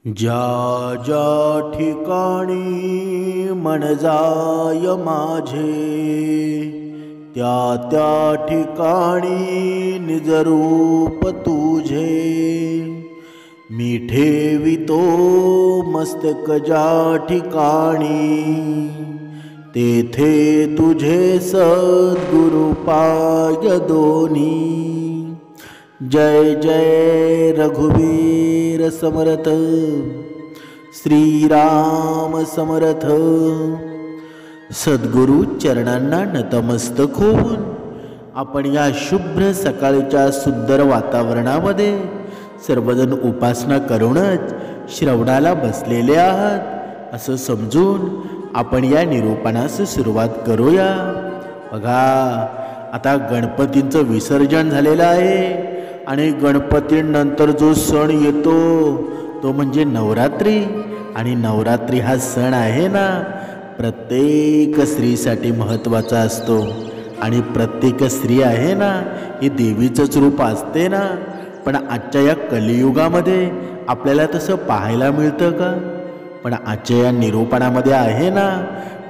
ज्या ज्या ठिकाणी मन जाय माझे, त्या त्या ठिकाणी निजरूप तुझे। मी ठेवितो मस्तक ज्या ठिकाणी, तेथे तुझे सद्गुरु पाय दोन्ही। जय जय रघुवीर समर्थ, श्रीराम समर्थ। सद्गुरु चरणांना नतमस्तक होऊन आपण या शुभ्र सकाळच्या सुंदर वातावरणामध्ये सर्वजण उपासना करूनच श्रवणाला बसलेले आहात असं समजून आपण या निरूपणास सुरुवात करूया। बघा, आता गणपतींचं विसर्जन झालेलं आहे आणि गणपतीनंतर जो सण येतो तो म्हणजे नवरात्री। आणि नवरात्री हा सण आहे ना, प्रत्येक स्त्रीसाठी महत्त्वाचा असतो। आणि प्रत्येक स्त्री आहे ना, ही देवीचंच रूप असते ना। पण आजच्या या कलियुगामध्ये आपल्याला तसं पाहायला मिळतं का? पण आजच्या या निरूपणामध्ये आहे ना,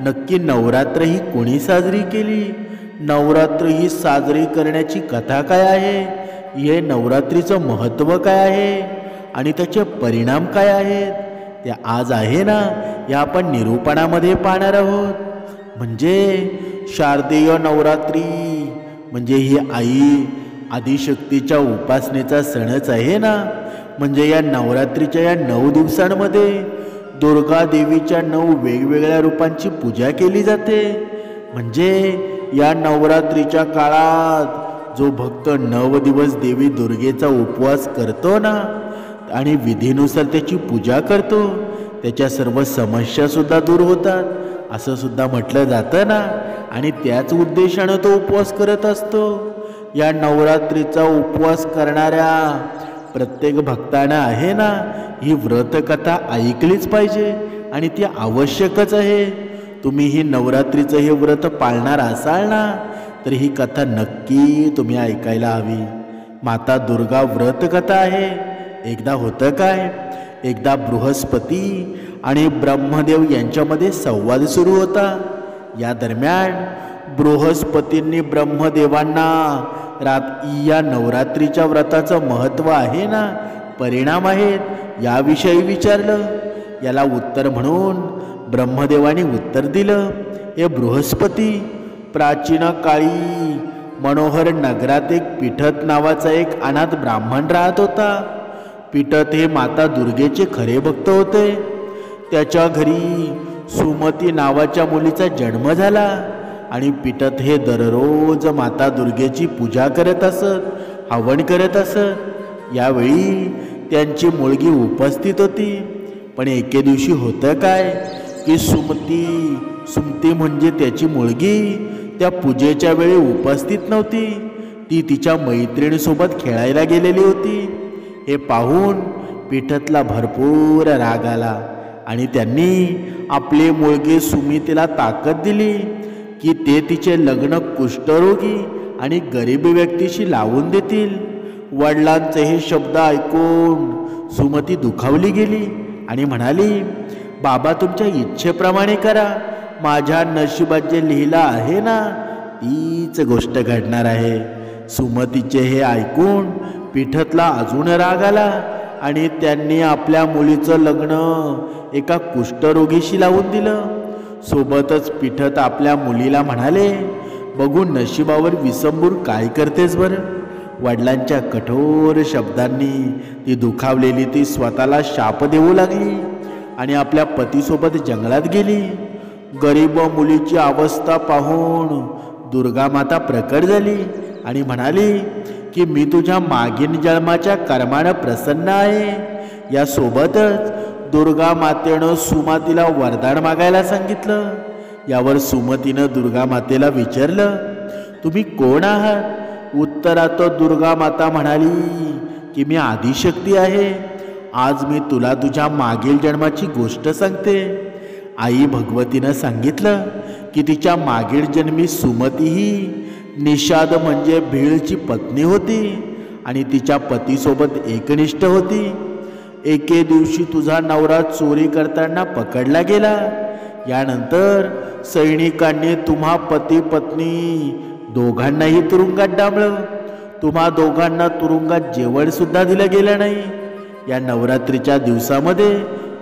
नक्की नवरात्र ही कोणी साजरी केली, नवरात्र ही साजरी करण्याची कथा काय आहे, हे नवरात्रीचं महत्त्व काय आहे आणि त्याचे परिणाम काय आहेत, ते आज आहे ना या आपण निरूपणामध्ये पाहणार आहोत। म्हणजे शारदीय नवरात्री म्हणजे ही आई आदिशक्तीच्या उपासनेचा सणच आहे ना। म्हणजे या नवरात्रीच्या या 9 दिवसांमध्ये दुर्गा देवीच्या 9 वेगवेगळ्या रूपांची पूजा केली जाते। म्हणजे या नवरात्रीच्या काळात जो भक्त 9 दिवस देवी दुर्गेचा उपवास करतो ना आणि विधीनुसार त्याची पूजा करतो, त्याच्या सर्व समस्या सुद्धा दूर होतात असं सुद्धा म्हटलं जातं ना। आणि त्याच उद्देशानं तो उपवास करत असतो। या नवरात्रीचा उपवास करणाऱ्या प्रत्येक भक्तांना आहे ना, ही व्रतकथा ऐकलीच पाहिजे आणि ती आवश्यकच आहे। तुम्ही ही नवरात्रीचं हे व्रत पाळणार असाल ना, तर ही कथा नक्की तुम्ही ऐकायला हवी। माता दुर्गा व्रत कथा आहे। एकदा होतं काय, एकदा बृहस्पती आणि ब्रह्मदेव यांच्यामध्ये संवाद सुरू होता। या दरम्यान बृहस्पतींनी ब्रह्मदेवांना या नवरात्रीच्या व्रताचं महत्त्व आहे ना, परिणाम आहेत याविषयी विचारलं। याला उत्तर म्हणून ब्रह्मदेवाने उत्तर दिलं, हे बृहस्पती, प्राचीन काळी मनोहर नगरात एक पिठत नावाचा एक अनाथ ब्राह्मण राहत होता। पिठत हे माता दुर्गेचे खरे भक्त होते। त्याच्या घरी सुमती नावाच्या मुलीचा जन्म झाला आणि पिठत हे दररोज माता दुर्गेची पूजा करत असत, हवन करत असत। यावेळी त्यांची मुलगी उपस्थित होती। पण एके दिवशी होतं काय की सुमती म्हणजे त्याची मुलगी त्या पूजेच्या वेळी उपस्थित नव्हती। ती तिच्या मैत्रिणीसोबत खेळायला गेलेली होती। हे पाहून पिठतला भरपूर राग आला आणि त्यांनी आपली मुलगी सुमितीला ताकद दिली की ते तिचे लग्न कुष्ठरोगी आणि गरीब व्यक्तीशी लावून देतील। वडिलांचे हे शब्द ऐकून सुमती दुखावली गेली आणि म्हणाली, बाबा तुमच्या इच्छेप्रमाणे करा, माझ्या नशिबात जे लिहिलं आहे ना तीच गोष्ट घडणार आहे। सुमतीचे हे ऐकून पिठतला अजून राग आला आणि त्यांनी आपल्या मुलीचं लग्न एका कुष्ठरोगीशी लावून दिलं। सोबतच पिठत आपल्या मुलीला म्हणाले, बघू नशिबावर विसंबूर काय करतेस बरं। वडिलांच्या कठोर शब्दांनी ती दुखावलेली ती स्वतःला शाप देऊ लागली आणि आपल्या पतीसोबत जंगलात गेली। गरीब मुलीची अवस्था पाहून दुर्गा माता प्रकट झाली आणि म्हणाली की मी तुझ्या मागील जन्माच्या कर्मानं प्रसन्न आहे। यासोबतच दुर्गा मातेनं सुमतीला वरदान मागायला सांगितलं। यावर सुमतीनं दुर्गा मातेला विचारलं, तुम्ही कोण आहात? उत्तरात दुर्गा माता म्हणाली की मी आदिशक्ती आहे। आज मी तुला तुझ्या मागील जन्माची गोष्ट सांगते। आई भगवतीनं सांगितलं की तिच्या मागील जन्मी सुमती ही निषाद म्हणजे भीलची पत्नी होती आणि तिच्या पतीसोबत एकनिष्ठ होती। एके दिवशी तुझा नवरा चोरी करताना पकडला गेला. यानंतर सैनिकांनी तुम्हा पती पत्नी दोघांनाही तुरुंगात डांबलं. तुम्हा दोघांना तुरुंगात जेवण सुद्धा दिलं गेलं नाही. या नवरात्रीच्या दिवसामध्ये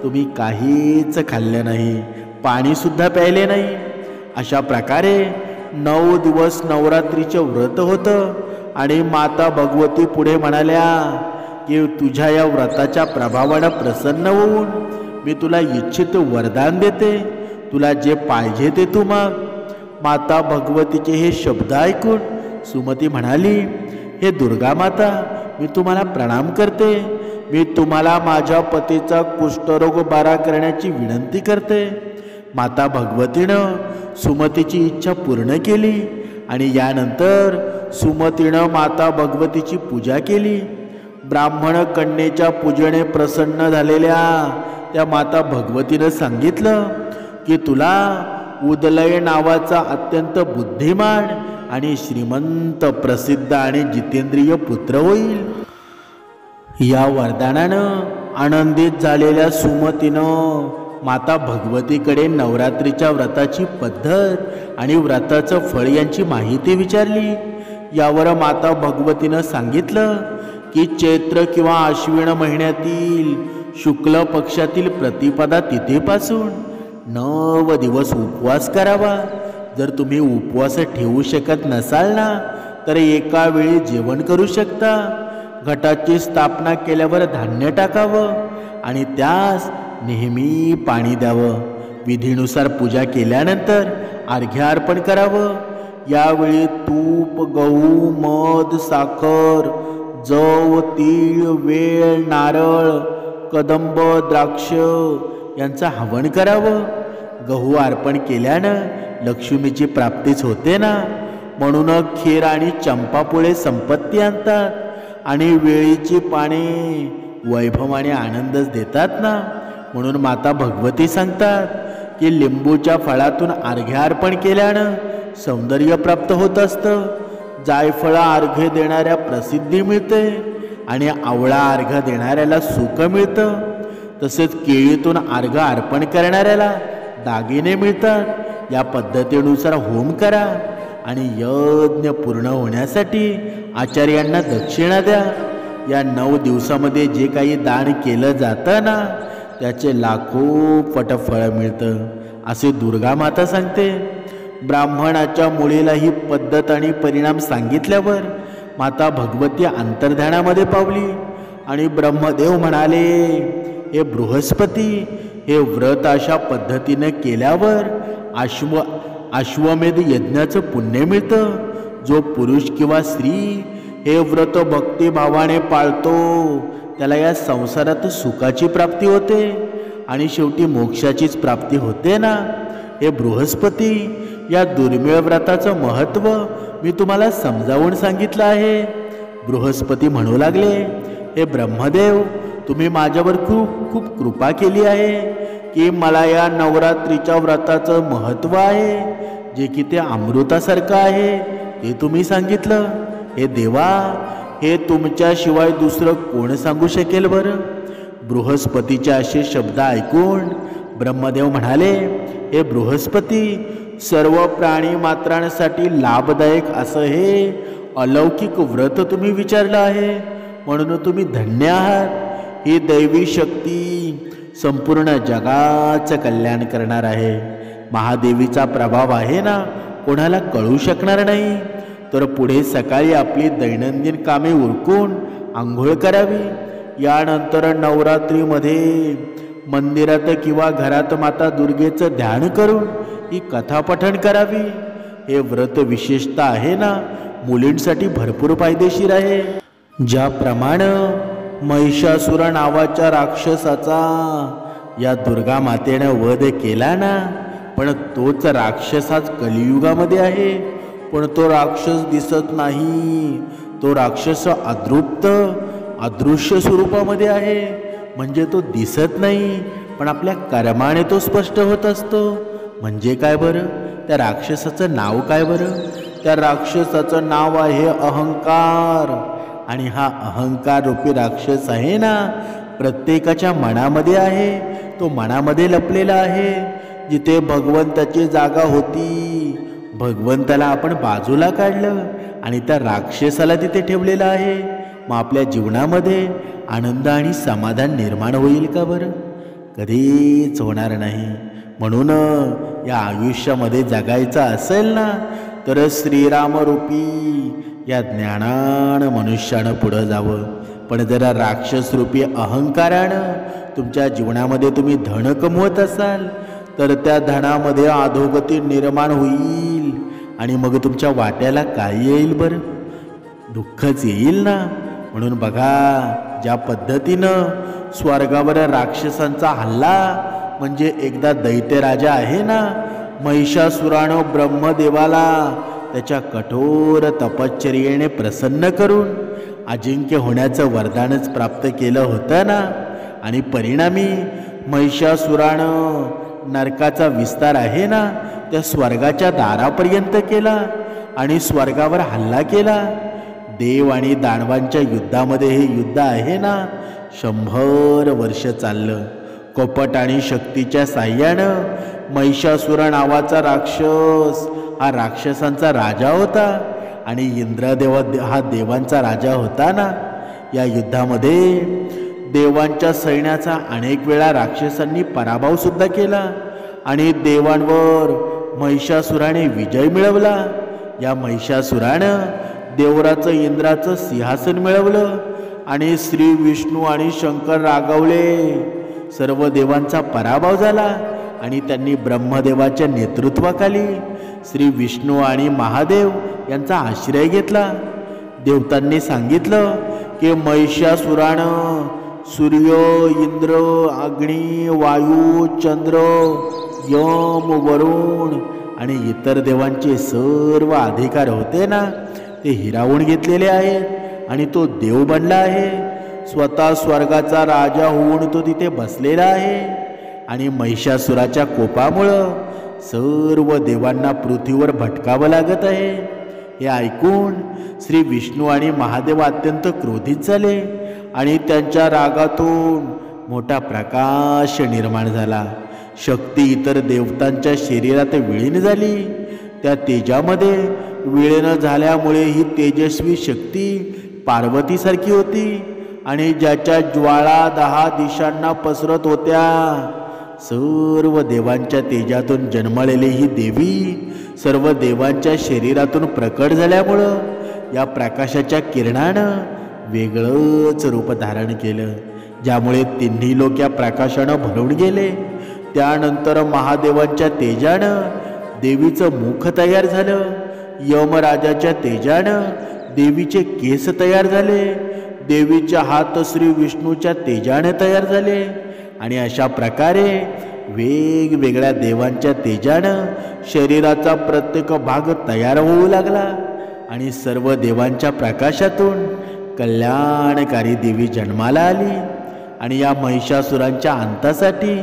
तुम्ही काहीच खाल्लं नाही, पाणी सुद्धा प्यायले नाही. अशा प्रकारे 9 दिवस नवरात्रीचे व्रत होतं. आणि माता भगवती पुढे म्हणाल्या की तुझ्या या व्रताच्या प्रभावानं प्रसन्न होऊन मी तुला इच्छित वरदान देते. तुला जे पाहिजे ते तू माग. माता भगवतीचे हे शब्द ऐकून सुमती म्हणाली, हे दुर्गा माता, मी तुम्हाला प्रणाम करते. मी तुम्हाला माझ्या पतीचा कुष्ठरोग बरा करण्याची विनंती करते. माता भगवतीनं सुमतीची इच्छा पूर्ण केली. आणि यानंतर सुमतीनं माता भगवतीची पूजा केली. ब्राह्मण कन्येच्या पूजेने प्रसन्न झालेल्या त्या माता भगवतीनं सांगितलं की तुला उदलय नावाचा अत्यंत बुद्धिमान आणि श्रीमंत, प्रसिद्ध आणि जितेंद्रिय पुत्र होईल. या वरदानानं आनंदित झालेल्या सुमतीनं माता भगवतीकडे नवरात्रीच्या व्रताची पद्धत आणि व्रताचं फळ यांची माहिती विचारली. यावर माता भगवतीनं सांगितलं की चैत्र किंवा आश्विन महिन्यातील शुक्ल पक्षातील प्रतिपदा तिथीपासून 9 दिवस उपवास करावा. जर तुम्ही उपवास ठेवू शकत नसाल ना, तर एका वेळी जेवण करू शकता. घटाची स्थापना केल्यावर धान्य टाकावं आणि त्यास नेहमी पाणी द्यावं. विधीनुसार पूजा केल्यानंतर अर्घ्य अर्पण करावं. यावेळी तूप, गहू, मध, साखर, जव, तीळ, वेल, नारळ, कदंब, द्राक्ष यांचं हवन करावं. गहू अर्पण केल्यानं लक्ष्मीची प्राप्तीच होते ना, म्हणून खीर आणि चंपापुळे संपत्ती आणतात. आणि वेळीची पाने वैभव आणि आनंदच देतात ना, म्हणून माता भगवती सांगतात की लिंबूच्या फळातून अर्घ्य अर्पण केल्यानं सौंदर्य प्राप्त होत असतं. जायफळ अर्घ्य देणाऱ्या प्रसिद्धी मिळते आणि आवळा अर्घ्य देणाऱ्याला सुख मिळतं. तसेच केळीतून अर्घ्य अर्पण करणाऱ्याला दागिने मिळतात. या पद्धतीनुसार होम करा आणि यज्ञ पूर्ण होण्यासाठी आचार्यांना दक्षिणा द्या. या 9 दिवसामध्ये जे काही दान केलं जातं ना, त्याचे लाखो पट फळ मिळतं, असे दुर्गा माता सांगते. ब्राह्मणाच्या मुलीला ही पद्धत आणि परिणाम सांगितल्यावर माता भगवती अंतर्ध्यानामध्ये पावली आणि ब्रह्मदेव म्हणाले, हे बृहस्पती, हे व्रत अशा पद्धतीने केल्यावर अश्वमेध यज्ञाचं पुण्य मिळतं. जो पुरुष किंवा स्त्री हे व्रत भक्तिभावाने पाळतो त्याला या संसारात सुखाची प्राप्ती होते आणि शेवटी मोक्षाचीच प्राप्ती होते ना. हे बृहस्पती, या दुर्मिळ व्रताचं महत्त्व मी तुम्हाला समजावून सांगितलं आहे. बृहस्पती म्हणू लागले, हे ब्रह्मदेव, तुम्ही माझ्यावर खूप खूप कृपा केली आहे की मला या नवरात्रीच्या व्रताचं महत्त्व आहे, जे की ते अमृतासारखं आहे, ते तुम्ही सांगितलं. हे देवा, हे तुमच्याशिवाय दुसरं कोण सांगू शकेल बरं? बृहस्पतीचे असे शब्द ऐकून ब्रह्मदेव म्हणाले, हे बृहस्पती, सर्व प्राणी मात्रांसाठी लाभदायक असं हे अलौकिक व्रत तुम्ही विचारलं आहे, म्हणून तुम्ही धन्य आहात. ही दैवी शक्ती संपूर्ण जगाचं कल्याण करणार आहे. महादेवीचा प्रभाव आहे ना, कोणाला कळू शकणार नाही. तर पुढे सकाळी आपली दैनंदिन कामे उरकून आंघोळ करावी. यानंतर नवरात्रीमध्ये मंदिरात किंवा घरात माता दुर्गेचं ध्यान करून ही कथा पठण करावी. हे व्रत विशेषतः आहे ना, मुलींसाठी भरपूर फायदेशीर आहे. ज्याप्रमाणे महिषासुर नावाच्या राक्षसाचा या दुर्गा मातेनं वध केला ना, पण तोच राक्षस आज कलियुगामध्ये आहे. पण तो राक्षस दिसत नाही. तो राक्षस अदृश्य स्वरूपामध्ये आहे. म्हणजे तो दिसत नाही, पण आपल्या कर्माने तो स्पष्ट होत असतो. म्हणजे काय बरं? त्या राक्षसाचं नाव काय बरं? त्या राक्षसाचं नाव आहे अहंकार. आणि हा अहंकार रूपी राक्षस आहे ना, प्रत्येकाच्या मनामध्ये आहे, तो मनामध्ये लपलेला आहे. जिथे भगवंताची जागा होती, भगवंताला आपण बाजूला काढलं आणि त्या राक्षसाला तिथे ठेवलेलं आहे. मग आपल्या जीवनामध्ये आनंद आणि समाधान निर्माण होईल का बरं? कधीच होणार नाही. म्हणून या आयुष्यामध्ये जगायचं असेल ना, तर श्रीरामरूपी या ज्ञानानं मनुष्यानं पुढं जावं. पण जरा राक्षसरूपी अहंकारानं तुमच्या जीवनामध्ये तुम्ही धन कमवत असाल, तर त्या धनामध्ये अधोगती निर्माण होईल आणि मग तुमच्या वाट्याला काय येईल बरं? दुःखच येईल ना. म्हणून बघा, ज्या पद्धतीनं स्वर्गावर राक्षसांचा हल्ला, म्हणजे एकदा दैत्यराजा आहे ना, महिषासुरानं ब्रह्मदेवाला त्याच्या कठोर तपश्चर्येने प्रसन्न करून अजिंक्य होण्याचं वरदानच प्राप्त केलं होतं ना. आणि परिणामी महिषासुरानं नरकाचा विस्तार आहे ना, त्या स्वर्गाच्या दारापर्यंत केला आणि स्वर्गावर हल्ला केला. देव आणि दानवांच्या युद्धामध्ये हे युद्ध आहे ना, 100 वर्ष चाललं. कपट आणि शक्तीच्या साह्यानं महिषासुर नावाचा राक्षस हा राक्षसांचा राजा होता आणि इंद्रदेव हा देवांचा राजा होता ना. या युद्धामध्ये देवांच्या सैन्याचा अनेक वेळा राक्षसांनी पराभव सुद्धा केला आणि देवांवर महिषासुराने विजय मिळवला. या महिषासुरानं देवराचं इंद्राचं सिंहासन मिळवलं आणि श्री विष्णू आणि शंकर रागावले. सर्व देवांचा पराभव झाला आणि त्यांनी ब्रह्मदेवाच्या नेतृत्वाखाली श्री विष्णू आणि महादेव यांचा आश्रय घेतला. देवतांनी सांगितलं की महिषासुरानं सूर्य, इंद्र, अग्नी, वायू, चंद्र, यम, वरुण आणि इतर देवांचे सर्व अधिकार होते ना, ते हिरावून घेतलेले आहेत आणि तो देव बनला आहे. स्वतः स्वर्गाचा राजा होऊन तो तिथे बसलेला आहे आणि महिषासुराच्या कोपामुळं सर्व देवांना पृथ्वीवर भटकावं लागत आहे. हे ऐकून श्री विष्णू आणि महादेव अत्यंत क्रोधित झाले आणि त्यांच्या रागातून मोठा प्रकाश निर्माण झाला. शक्ती इतर देवतांच्या शरीरात विलीन झाली. त्या तेजामध्ये विलीन झाल्यामुळे ही तेजस्वी शक्ती पार्वतीसारखी होती आणि ज्याच्या ज्वाळा 10 दिशांना पसरत होत्या. सर्व देवांच्या तेजातून जन्मलेली ही देवी सर्व देवांच्या शरीरातून प्रकट झाल्यामुळं या प्रकाशाच्या किरणानं वेगळंच रूप धारण केलं, ज्यामुळे तिन्ही लोक या प्रकाशानं भरून गेले. त्यानंतर महादेवांच्या तेजानं देवीचं मुख तयार झालं. यमराजाच्या तेजानं देवीचे केस तयार झाले. देवीचे हात श्री विष्णूच्या तेजाने तयार झाले आणि अशा प्रकारे वेगवेगळ्या देवांच्या तेजानं शरीराचा प्रत्येक भाग तयार होऊ लागला आणि सर्व देवांच्या प्रकाशातून कल्याणकारी देवी जन्माला आली. आणि या महिषासुरांच्या अंतासाठी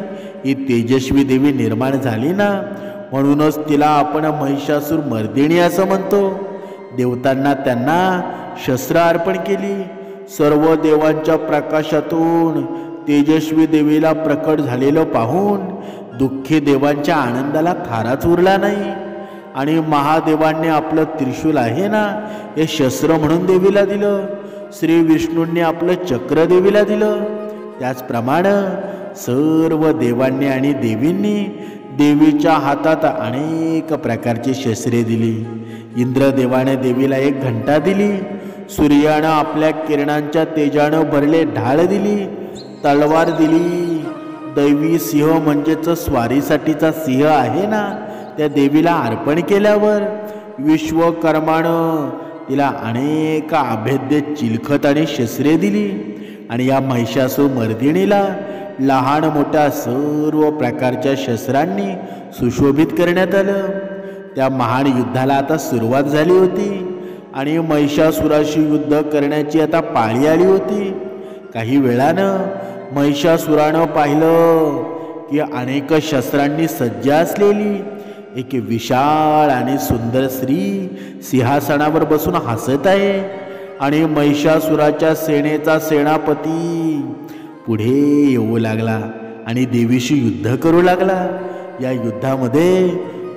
ही तेजस्वी देवी निर्माण झाली ना, म्हणूनच तिला आपण महिषासुर मर्दिनी असं म्हणतो. देवतांना त्यांना शस्त्र अर्पण केली. सर्व देवांच्या प्रकाशातून तेजस्वी देवीला प्रकट झालेलं पाहून दुःखी देवांच्या आनंदाला थाराच उरला नाही आणि महादेवांनी आपलं त्रिशूल आहे ना, हे शस्त्र म्हणून देवीला दिलं. श्री विष्णूंनी आपलं चक्र देवीला दिलं. त्याचप्रमाणे सर्व देवांनी आणि देवींनी देवीच्या हातात अनेक प्रकारची शस्त्रे दिली. इंद्रदेवाने देवीला एक घंटा दिली. सूर्यानं आपल्या किरणांच्या तेजानं भरले ढाळ दिली. तलवार दिली. दैवी सिंह म्हणजेच स्वारीसाठीचा सिंह आहे ना, त्या देवीला अर्पण केल्यावर विश्वकर्मानं तिला अनेक अभेद्य चिलखत आणि शस्त्रे दिली आणि या महिषासुर मर्दिनीला लहान मोठ्या सर्व प्रकारच्या शस्त्रांनी सुशोभित करण्यात आलं. त्या महान युद्धाला आता सुरुवात झाली होती आणि महिषासुराशी युद्ध करण्याची आता पाळी आली होती. काही वेळानं महिषासुरानं पाहिलं की अनेक शस्त्रांनी सज्ज असलेली एक विशाळ आणि सुंदर स्त्री सिंहासनावर बसून हसत आहे आणि महिषासुराच्या सेनेचा सेनापती पुढे येऊ लागला आणि देवीशी युद्ध करू लागला. या युद्धामध्ये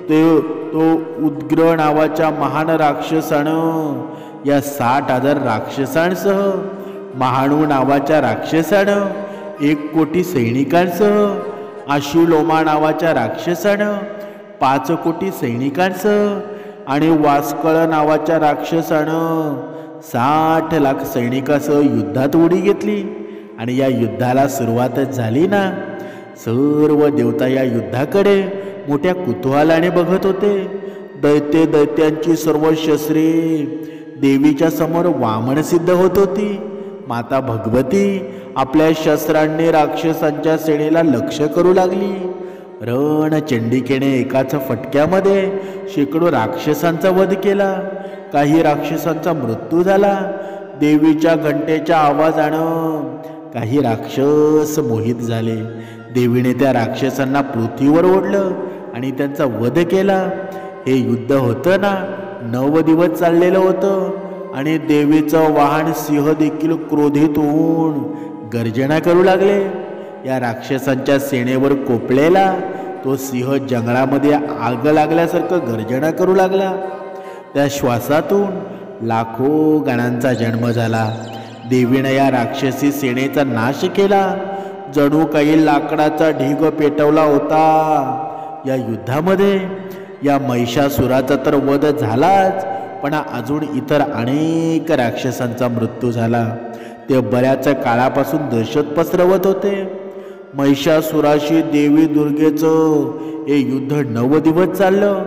तो उद्ग्र नावाच्या महान राक्षसानं या 60,000 राक्षसांसह, महाणू नावाच्या राक्षसानं 1 कोटी सैनिकांसह, आशिलोमा नावाच्या राक्षसानं 5 कोटी सैनिकांसह आणि वास्कळ नावाच्या राक्षसानं 60 लाख सैनिकांसह युद्धात उडी घेतली. आणि या युद्धाला सुरुवातच झाली ना, सर्व देवता या युद्धाकडे मोठ्या कुतूहलाने बघत होते. दैत्यांची सर्व शस्त्रे देवीच्या समोर वामन सिद्ध होत होती. माता भगवती आपल्या शस्त्रांनी राक्षसांच्या सेनेला लक्ष्य करू लागली. रणचंडिकेने एकाच फटक्यामध्ये शेकडो राक्षसांचा वध केला. काही राक्षसांचा मृत्यू झाला. देवीच्या घंटेच्या आवाजानं काही राक्षस मोहित झाले. देवीने त्या राक्षसांना पृथ्वीवर ओढलं आणि त्यांचा वध केला. हे युद्ध होतं ना 9 दिवस चाललेलं होतं आणि देवीचं वाहन सिंह देखील क्रोधित होऊन गर्जना करू लागले. या राक्षसांच्या सेनेवर कोपलेला तो सिंह जंगलामध्ये आग लागल्यासारखं गर्जना करू लागला. त्या श्वासातून लाखो गणांचा जन्म झाला. देवीनं या राक्षसी सेनेचा नाश केला. जणू काही लाकडाचा ढीग पेटवला होता. या युद्धामध्ये या महिषासुराचा तर वध झालाच, पण अजून इतर अनेक राक्षसांचा मृत्यू झाला. ते बऱ्याच काळापासून दहशत पसरवत होते. महिषासुराशी देवी दुर्गेचं हे युद्ध 9 दिवस चाललं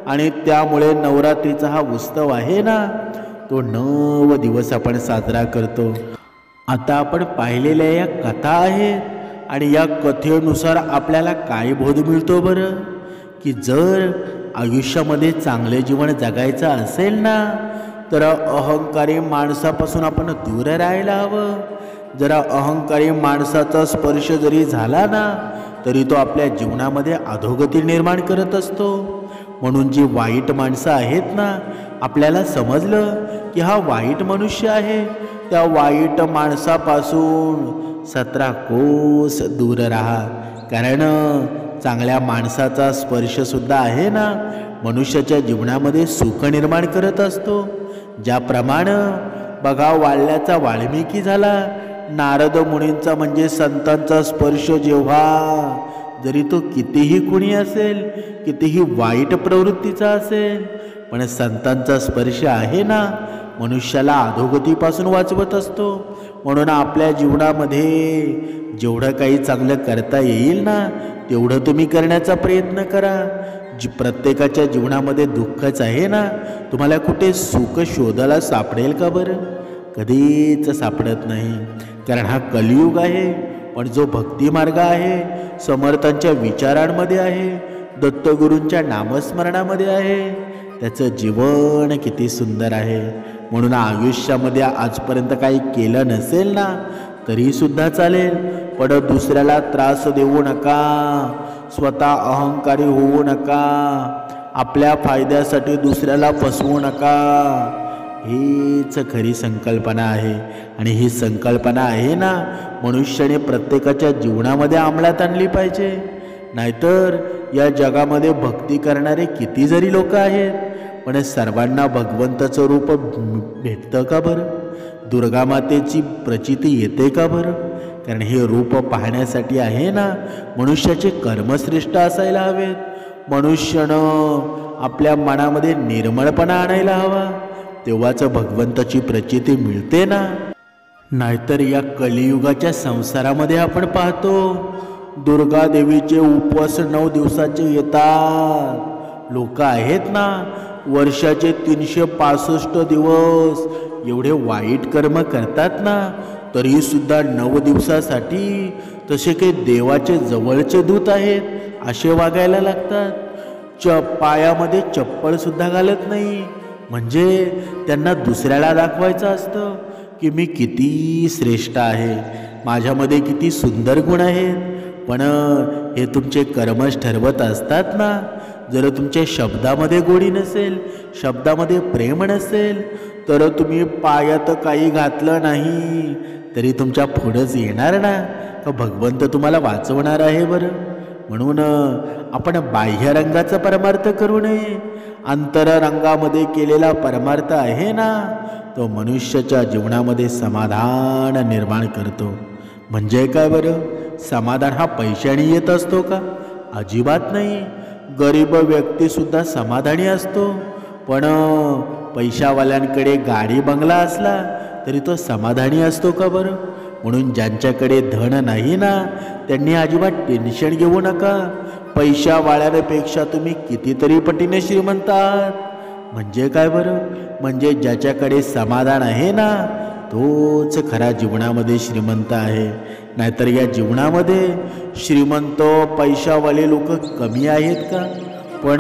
आणि त्यामुळे नवरात्रीचा हा उत्सव आहे ना, तो 9 दिवस आपण साजरा करतो. आता आपण पाहिलेल्या या कथा आहेत आणि या कथेनुसार आपल्याला काय बोध मिळतो बरं, की जर आयुष्यामध्ये चांगले जीवन जगायचं असेल ना, तर अहंकारी माणसापासून आपण दूर राहायला हवं. जरा अहंकारी माणसाचा स्पर्श जरी झाला ना, तरी तो आपल्या जीवनामध्ये अधोगती निर्माण करत असतो. म्हणून जी वाईट माणसं आहेत ना, आपल्याला समजलं की हा वाईट मनुष्य आहे, त्या वाईट माणसापासून 17 कोस दूर राहा. कारण चांगल्या माणसाचा स्पर्शसुद्धा आहे ना, मनुष्याच्या जीवनामध्ये सुख निर्माण करत असतो. ज्याप्रमाणे बघा वाळल्याचा वाल्मिकी झाला, नारद मुनींचा म्हणजे संतांचा स्पर्श जेव्हा, जरी तो कितीही कुणी असेल, कितीही वाईट प्रवृत्तीचा असेल, पण संतांचा स्पर्श आहे ना, मनुष्याला अधोगतीपासून वाचवत असतो. म्हणून आपल्या जीवनामध्ये जेवढं काही चांगलं करता येईल ना, तेवढं तुम्ही करण्याचा प्रयत्न करा. प्रत्येकाच्या जीवनामध्ये दुःखच आहे ना, तुम्हाला कुठे सुख शोधायला सापडेल का बरं? कधीच सापडत नाही. कारण हा कलियुग आहे. पण जो भक्ती मार्ग आहे, समर्थांच्या विचारांमध्ये आहे, दत्तगुरूंच्या नामस्मरणामध्ये आहे, त्याचं जीवन किती सुंदर आहे. म्हणून आयुष्यामध्ये आजपर्यंत काही केलं नसेल ना, तरीसुद्धा चालेल, पण दुसऱ्याला त्रास देऊ नका, स्वतः अहंकारी होऊ नका, आपल्या फायद्यासाठी दुसऱ्याला फसवू नका. हीच खरी संकल्पना आहे. आणि ही संकल्पना आहे ना, मनुष्याने प्रत्येकाच्या जीवनामध्ये अंमलात आणली पाहिजे. नाहीतर या जगामध्ये भक्ती करणारे किती जरी लोक आहेत, पण सर्वांना भगवंताचं रूप भेटतं का बरं? दुर्गा मातेची प्रचिती येते का बरं? कारण हे रूप पाहण्यासाठी आहे ना, मनुष्याचे कर्मश्रेष्ठ असायला हवेत. मनुष्यानं आपल्या मनामध्ये निर्मळपणा आणायला हवा, तेव्हाच भगवंताची प्रचिती मिळते ना. नाहीतर या कलियुगाच्या संसारामध्ये आपण पाहतो, दुर्गा देवीचे उपवास 9 दिवसाचे येतात. लोक आहेत ना, वर्षाचे 365 दिवस एवढे वाईट कर्म करतात ना, तरीसुद्धा 9 दिवसासाठी तसे काही देवाचे जवळचे दूत आहेत असे वागायला लागतात. पायामध्ये चप्पलसुद्धा घालत नाही. म्हणजे त्यांना दुसऱ्याला दाखवायचं असतं की मी किती श्रेष्ठ आहे, माझ्यामध्ये किती सुंदर गुण आहेत. पण हे तुमचे कर्मच ठरवत असतात ना. जर तुमच्या शब्दामध्ये गोडी नसेल, शब्दामध्ये प्रेम नसेल, तर तुम्ही पायात काही घातलं नाही तरी तुमच्या पुढंच येणार ना, का भगवंत तुम्हाला वाचवणार आहे बरं. म्हणून आपण बाह्य रंगाचा परमार्थ करू नये. अंतररंगामध्ये केलेला परमार्थ आहे ना, तो मनुष्याच्या जीवनामध्ये समाधान निर्माण करतो. म्हणजे काय बरं, समाधान हा पैशाने येत असतो का? अजिबात नाही. गरीब व्यक्तीसुद्धा समाधानी असतो. पण पैशावाल्यांकडे गाडी बंगला असला तरी तो समाधानी असतो का बरं? म्हणून ज्यांच्याकडे धन नाही ना, त्यांनी अजिबात टेन्शन घेऊ नका. पैशावाल्यांपेक्षा तुम्ही कितीतरी पटीने श्रीमंत आहात. म्हणजे काय बरं, म्हणजे ज्याच्याकडे समाधान आहे ना, तोच खरा जीवनामध्ये श्रीमंत आहे. नाहीतर या जीवनामध्ये श्रीमंत पैशावाले लोक कमी आहेत का? पण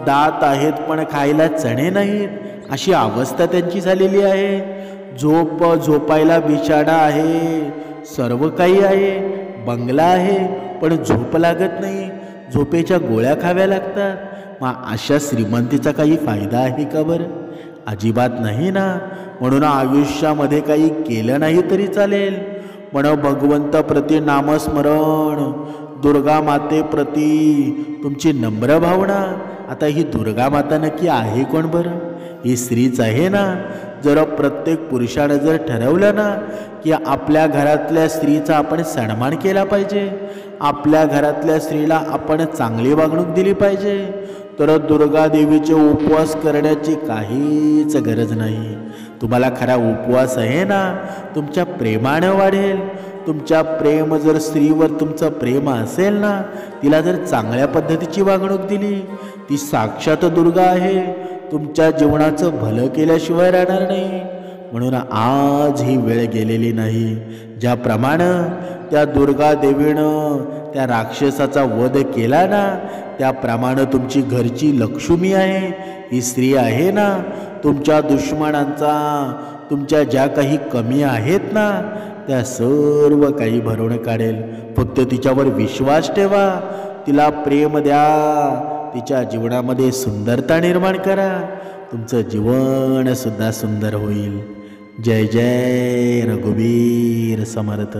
दात आहेत पण खायला चणे नाहीत, अशी अवस्था त्यांची झालेली आहे. झोपायला बिछाडा आहे, सर्व काही आहे, बंगला आहे, पण झोप लागत नाही. झोपेच्या गोळ्या खाव्या लागतात. मग अशा श्रीमंतीचा काही फायदा आहे का बरं? अजिबात नाही ना. म्हणून आयुष्यामध्ये काही केलं नाही तरी चालेल, पण भगवंताप्रती नामस्मरण, दुर्गा मातेप्रती तुमची नम्र भावना. आता ही दुर्गा माता नक्की आहे कोण बरं? ही स्त्रीच आहे ना. जर प्रत्येक पुरुषानं जर ठरवलं ना की आपल्या घरातल्या स्त्रीचा आपण सन्मान केला पाहिजे, आपल्या घरातल्या स्त्रीला आपण चांगली वागणूक दिली पाहिजे, तर दुर्गा देवीचे उपवास करण्याची काहीच गरज नाही. तुम्हाला खरा उपवास आहे ना, तुमच्या प्रेमानं वाढेल. तुमच्या प्रेम जर स्त्रीवर तुमचं प्रेम असेल ना, तिला जर चांगल्या पद्धतीची वागणूक दिली, ती साक्षात दुर्गा आहे. तुमच्या जीवनाचं भलं केल्याशिवाय राहणार नाही. म्हणून आज ही वेळ गेलेली नाही. ज्याप्रमाणे त्या दुर्गा देवीनं त्या राक्षसाचा वध केला ना, त्याप्रमाणे तुमची घरची लक्ष्मी आहे, ही स्त्री आहे ना, तुमच्या दुश्मनांचा, तुमच्या ज्या काही कमी आहेत ना, त्या सर्व काही भरून काढेल. फक्त तिच्यावर विश्वास ठेवा, तिला प्रेम द्या, तिच्या जीवनामध्ये सुंदरता निर्माण करा. तुमचं जीवन सुद्धा सुंदर होईल. जय जय रघुवीर समर्थ.